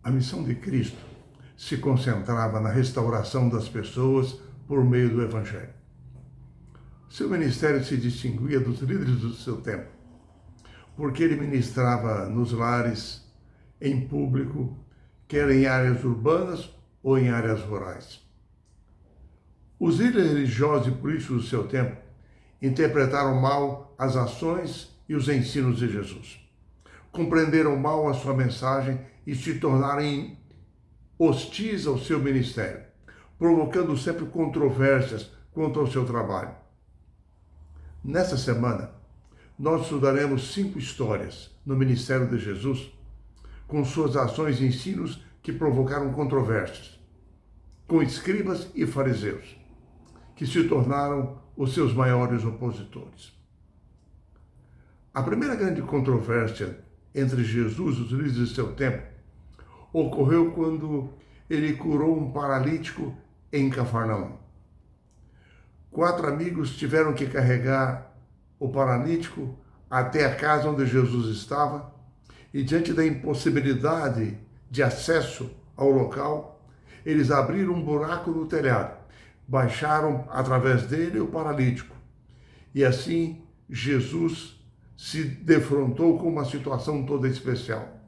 A missão de Cristo se concentrava na restauração das pessoas por meio do Evangelho. Seu ministério se distinguia dos líderes do seu tempo, porque ele ministrava nos lares, em público, quer em áreas urbanas ou em áreas rurais. Os líderes religiosos e políticos do seu tempo interpretaram mal as ações e os ensinos de Jesus. Compreenderam mal a sua mensagem e se tornaram hostis ao seu ministério, provocando sempre controvérsias quanto ao seu trabalho. Nesta semana, nós estudaremos 5 histórias no ministério de Jesus, com suas ações e ensinos que provocaram controvérsias, com escribas e fariseus, que se tornaram os seus maiores opositores. A primeira grande controvérsia entre Jesus e os líderes de seu tempo ocorreu quando ele curou um paralítico em Cafarnaum. 4 amigos tiveram que carregar o paralítico até a casa onde Jesus estava e, diante da impossibilidade de acesso ao local, eles abriram um buraco no telhado, baixaram através dele o paralítico e assim Jesus se defrontou com uma situação toda especial.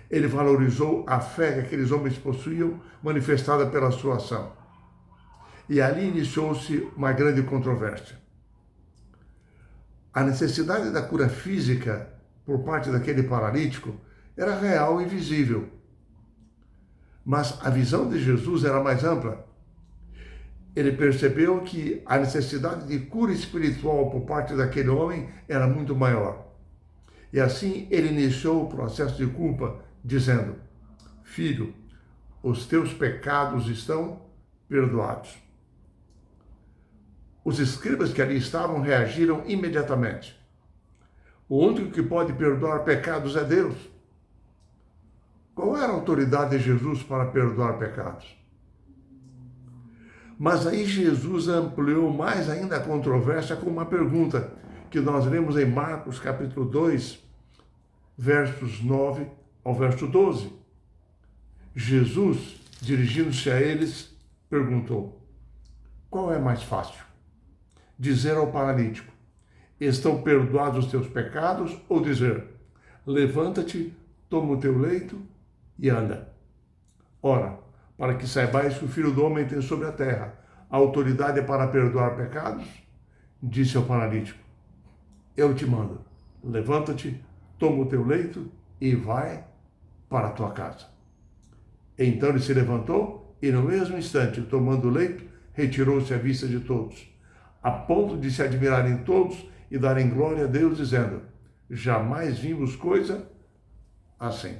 Ele valorizou a fé que aqueles homens possuíam, manifestada pela sua ação. E ali iniciou-se uma grande controvérsia. A necessidade da cura física por parte daquele paralítico era real e visível. Mas a visão de Jesus era mais ampla. Ele percebeu que a necessidade de cura espiritual por parte daquele homem era muito maior. E assim ele iniciou o processo de culpa, dizendo: Filho, os teus pecados estão perdoados. Os escribas que ali estavam reagiram imediatamente. O único que pode perdoar pecados é Deus. Qual era a autoridade de Jesus para perdoar pecados? Mas aí Jesus ampliou mais ainda a controvérsia com uma pergunta que nós lemos em Marcos capítulo 2, versos 9 ao verso 12. Jesus, dirigindo-se a eles, perguntou: qual é mais fácil? Dizer ao paralítico: estão perdoados os teus pecados, ou dizer: levanta-te, toma o teu leito e anda? Ora, para que saibais que o Filho do Homem tem sobre a terra a autoridade para perdoar pecados, disse ao paralítico: eu te mando, levanta-te, toma o teu leito e vai para a tua casa. Então ele se levantou e no mesmo instante, tomando o leito, retirou-se à vista de todos, a ponto de se admirarem todos e darem glória a Deus, dizendo: jamais vimos coisa assim.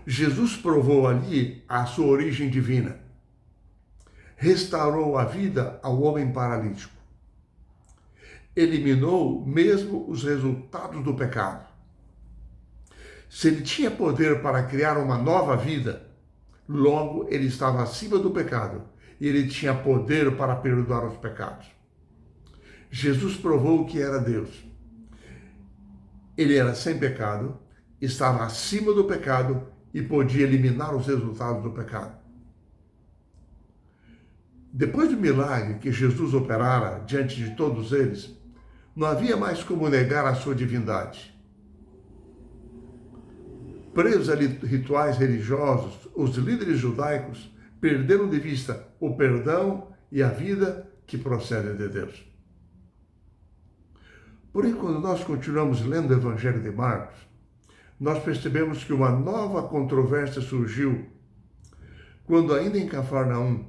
Jesus provou ali a sua origem divina. Restaurou a vida ao homem paralítico. Eliminou mesmo os resultados do pecado. Se ele tinha poder para criar uma nova vida, logo ele estava acima do pecado e ele tinha poder para perdoar os pecados. Jesus provou que era Deus. Ele era sem pecado, estava acima do pecado e podia eliminar os resultados do pecado. Depois do milagre que Jesus operara diante de todos eles, não havia mais como negar a sua divindade. Presos a rituais religiosos, os líderes judaicos perderam de vista o perdão e a vida que procedem de Deus. Porém, quando nós continuamos lendo o Evangelho de Marcos, nós percebemos que uma nova controvérsia surgiu quando, ainda em Cafarnaum,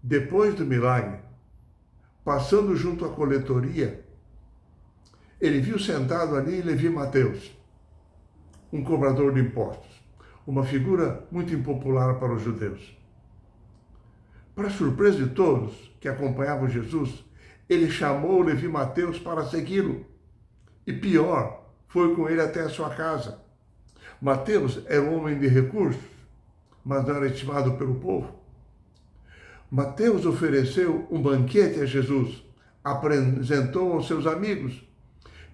depois do milagre, passando junto à coletoria, ele viu sentado ali Levi Mateus, um cobrador de impostos, uma figura muito impopular para os judeus. Para surpresa de todos que acompanhavam Jesus, ele chamou Levi Mateus para segui-lo. E pior, foi com ele até a sua casa. Mateus era um homem de recursos, mas não era estimado pelo povo. Mateus ofereceu um banquete a Jesus, apresentou aos seus amigos,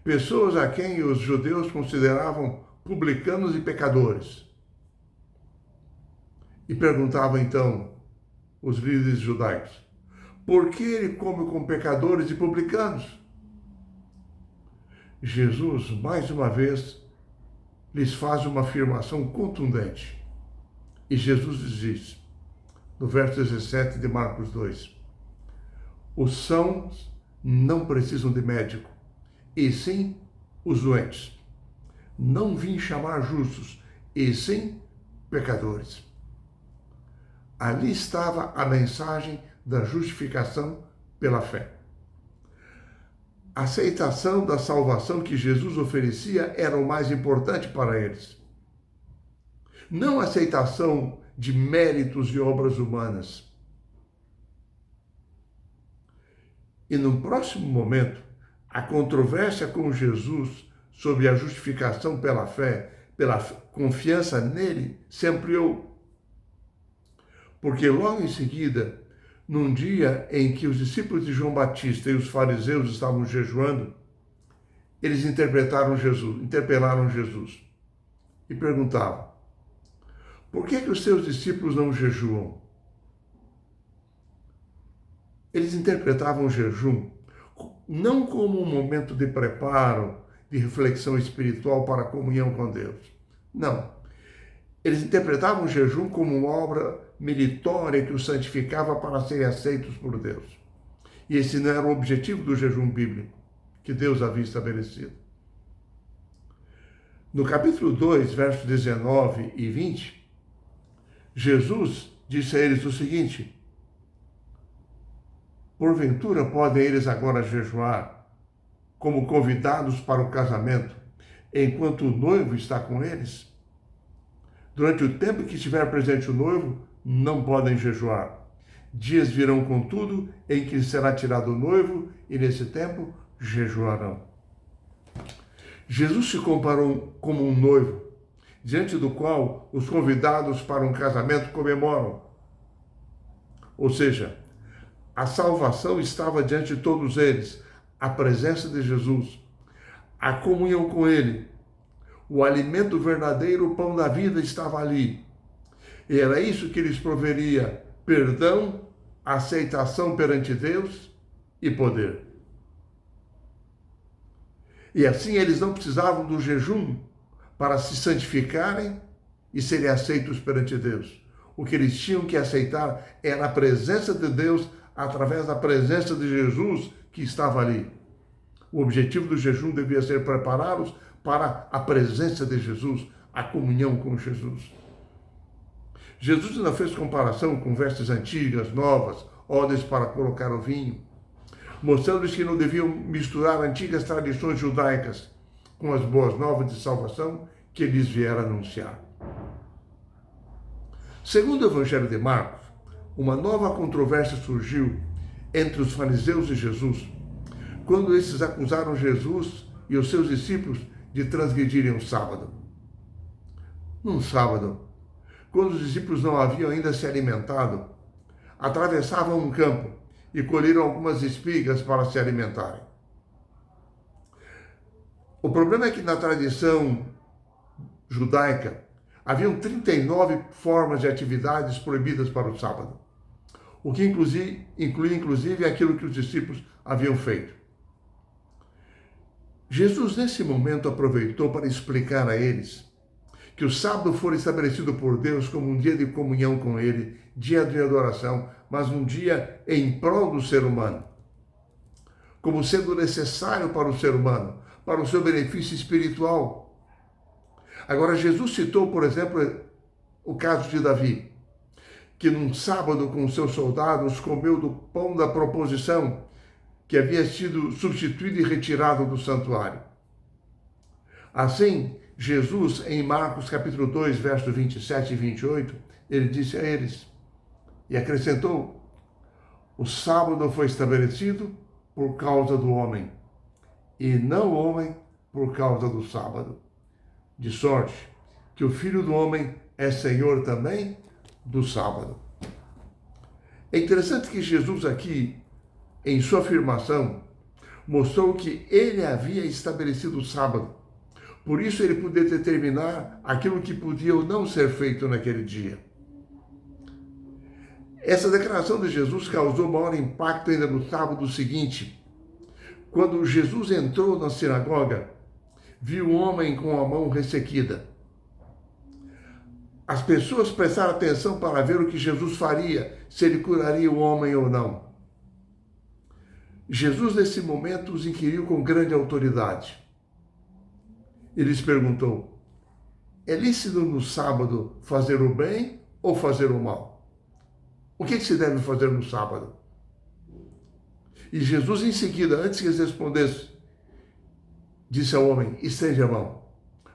pessoas a quem os judeus consideravam publicanos e pecadores. E perguntavam então os líderes judaicos: por que ele come com pecadores e publicanos? Jesus, mais uma vez, lhes faz uma afirmação contundente. E Jesus lhes diz, no verso 17 de Marcos 2, os sãos não precisam de médico, e sim os doentes. Não vim chamar justos, e sim pecadores. Ali estava a mensagem da justificação pela fé. A aceitação da salvação que Jesus oferecia era o mais importante para eles. Não a aceitação de méritos e obras humanas. E no próximo momento, a controvérsia com Jesus sobre a justificação pela fé, pela confiança nele, se ampliou. Porque logo em seguida, num dia em que os discípulos de João Batista e os fariseus estavam jejuando, eles interpelaram Jesus e perguntavam: por que os seus discípulos não jejuam? Eles interpretavam o jejum não como um momento de preparo, de reflexão espiritual para a comunhão com Deus. Não. Eles interpretavam o jejum como uma obra meritória que os santificava para serem aceitos por Deus. E esse não era o objetivo do jejum bíblico que Deus havia estabelecido. No capítulo 2, versos 19 e 20, Jesus disse a eles o seguinte: porventura podem eles agora jejuar como convidados para o casamento, enquanto o noivo está com eles? Durante o tempo que estiver presente o noivo, não podem jejuar. Dias virão, contudo, em que será tirado o noivo, e nesse tempo jejuarão. Jesus se comparou como um noivo, diante do qual os convidados para um casamento comemoram. Ou seja, a salvação estava diante de todos eles, a presença de Jesus, a comunhão com ele, o alimento verdadeiro, o pão da vida estava ali. E era isso que lhes proveria perdão, aceitação perante Deus e poder. E assim eles não precisavam do jejum para se santificarem e serem aceitos perante Deus. O que eles tinham que aceitar era a presença de Deus através da presença de Jesus que estava ali. O objetivo do jejum devia ser prepará-los para a presença de Jesus, a comunhão com Jesus. Jesus ainda fez comparação com vestes antigas, novas, ordens para colocar o vinho, mostrando-lhes que não deviam misturar antigas tradições judaicas com as boas novas de salvação que lhes viera anunciar. Segundo o Evangelho de Marcos, uma nova controvérsia surgiu entre os fariseus e Jesus, quando esses acusaram Jesus e os seus discípulos de transgredirem o sábado. Num sábado, quando os discípulos não haviam ainda se alimentado, atravessavam um campo e colheram algumas espigas para se alimentarem. O problema é que na tradição judaica haviam 39 formas de atividades proibidas para o sábado, o que inclui inclusive aquilo que os discípulos haviam feito. Jesus, nesse momento, aproveitou para explicar a eles que o sábado foi estabelecido por Deus como um dia de comunhão com Ele, dia de adoração, mas um dia em prol do ser humano, como sendo necessário para o ser humano, para o seu benefício espiritual. Agora, Jesus citou, por exemplo, o caso de Davi, que num sábado com seus soldados comeu do pão da proposição, que havia sido substituído e retirado do santuário. Assim, Jesus, em Marcos capítulo 2, versos 27 e 28, ele disse a eles, e acrescentou: o sábado foi estabelecido por causa do homem, e não o homem por causa do sábado. De sorte que o Filho do Homem é Senhor também do sábado. É interessante que Jesus aqui, em sua afirmação, mostrou que ele havia estabelecido o sábado Por isso ele podia determinar aquilo que podia ou não ser feito naquele dia. Essa declaração de Jesus causou maior impacto ainda no sábado seguinte, quando Jesus entrou na sinagoga, viu um homem com a mão ressequida. As pessoas prestaram atenção para ver o que Jesus faria, se ele curaria o homem ou não. Jesus, nesse momento, os inquiriu com grande autoridade. Ele lhes perguntou: é lícito no sábado fazer o bem ou fazer o mal? O que se deve fazer no sábado? E Jesus, em seguida, antes que eles respondessem, disse ao homem: estende a mão.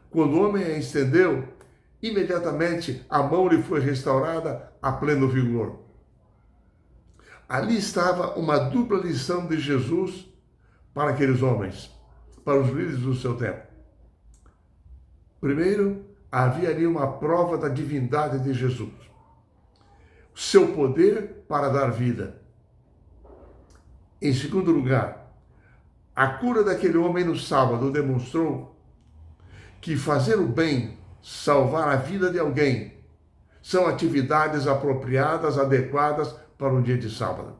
Quando o homem a estendeu, imediatamente a mão lhe foi restaurada a pleno vigor. Ali estava uma dupla lição de Jesus para aqueles homens, para os líderes do seu tempo. Primeiro, havia ali uma prova da divindade de Jesus, seu poder para dar vida. Em segundo lugar, a cura daquele homem no sábado demonstrou que fazer o bem, salvar a vida de alguém, são atividades apropriadas, adequadas para um dia de sábado.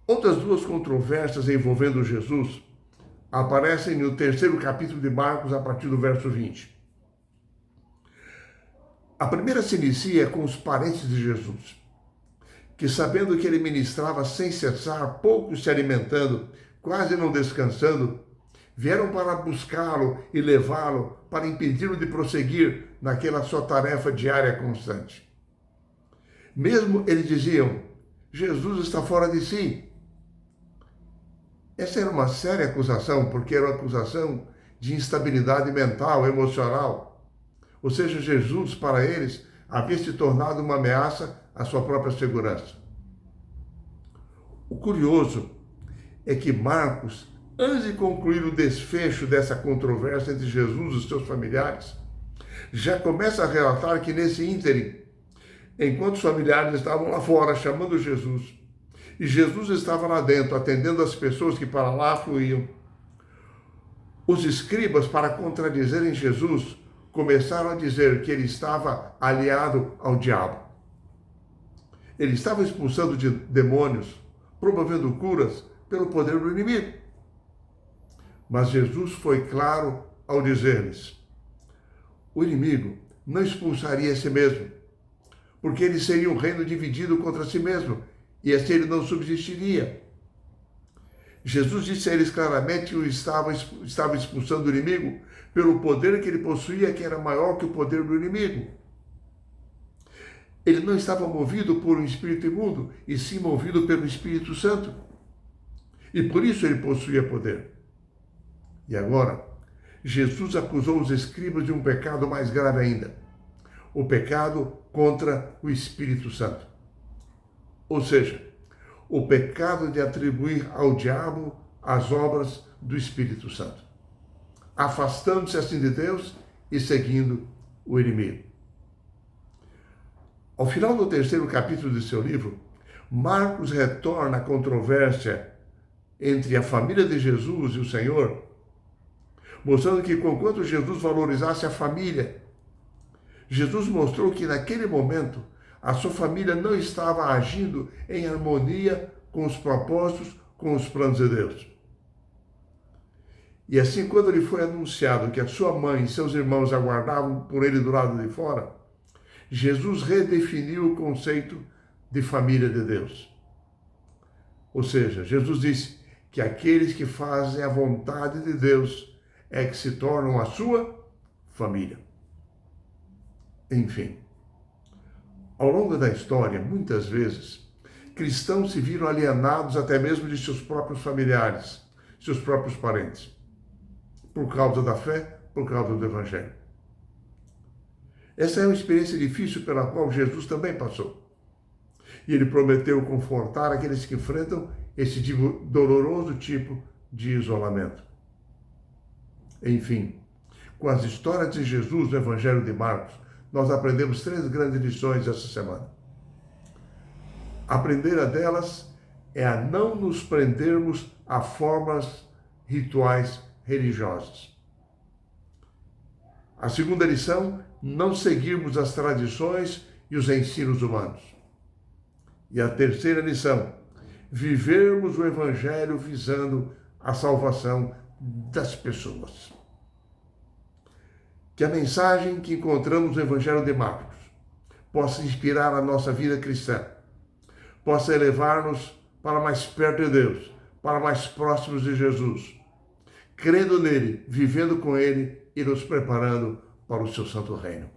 Outras duas controvérsias envolvendo Jesus aparecem no terceiro capítulo de Marcos, a partir do verso 20. A primeira se inicia com os parentes de Jesus, que, sabendo que ele ministrava sem cessar, poucos se alimentando, quase não descansando, vieram para buscá-lo e levá-lo para impedi-lo de prosseguir naquela sua tarefa diária constante. Mesmo eles diziam: Jesus está fora de si. Essa era uma séria acusação, porque era uma acusação de instabilidade mental, emocional. Ou seja, Jesus, para eles, havia se tornado uma ameaça à sua própria segurança. O curioso é que Marcos, antes de concluir o desfecho dessa controvérsia entre Jesus e os seus familiares, já começa a relatar que nesse ínterim, enquanto os familiares estavam lá fora chamando Jesus, e Jesus estava lá dentro atendendo as pessoas que para lá fluíam, os escribas, para contradizerem Jesus, começaram a dizer que ele estava aliado ao diabo. Ele estava expulsando demônios, promovendo curas pelo poder do inimigo. Mas Jesus foi claro ao dizer-lhes: o inimigo não expulsaria a si mesmo, porque ele seria um reino dividido contra si mesmo, e assim ele não subsistiria. Jesus disse a eles claramente que estava expulsando o inimigo pelo poder que ele possuía, que era maior que o poder do inimigo. Ele não estava movido por um espírito imundo, e sim movido pelo Espírito Santo. E por isso ele possuía poder. E agora, Jesus acusou os escribas de um pecado mais grave ainda: o pecado contra o Espírito Santo. Ou seja, o pecado de atribuir ao diabo as obras do Espírito Santo, afastando-se assim de Deus e seguindo o inimigo. Ao final do terceiro capítulo de seu livro, Marcos retorna à controvérsia entre a família de Jesus e o Senhor, mostrando que, conquanto Jesus valorizasse a família, Jesus mostrou que naquele momento a sua família não estava agindo em harmonia com os propósitos, com os planos de Deus. E assim, quando lhe foi anunciado que a sua mãe e seus irmãos aguardavam por ele do lado de fora, Jesus redefiniu o conceito de família de Deus. Ou seja, Jesus disse que aqueles que fazem a vontade de Deus é que se tornam a sua família. Enfim, ao longo da história, muitas vezes, cristãos se viram alienados até mesmo de seus próprios familiares, seus próprios parentes, por causa da fé, por causa do Evangelho. Essa é uma experiência difícil pela qual Jesus também passou. E ele prometeu confortar aqueles que enfrentam esse doloroso tipo de isolamento. Enfim, com as histórias de Jesus no Evangelho de Marcos, nós aprendemos 3 grandes lições essa semana. A primeira delas é a não nos prendermos a formas rituais religiosas. A segunda lição, não seguirmos as tradições e os ensinos humanos. E a terceira lição, vivermos o Evangelho visando a salvação das pessoas. Que a mensagem que encontramos no Evangelho de Marcos possa inspirar a nossa vida cristã, possa elevar-nos para mais perto de Deus, para mais próximos de Jesus, crendo nele, vivendo com ele e nos preparando para o seu santo reino.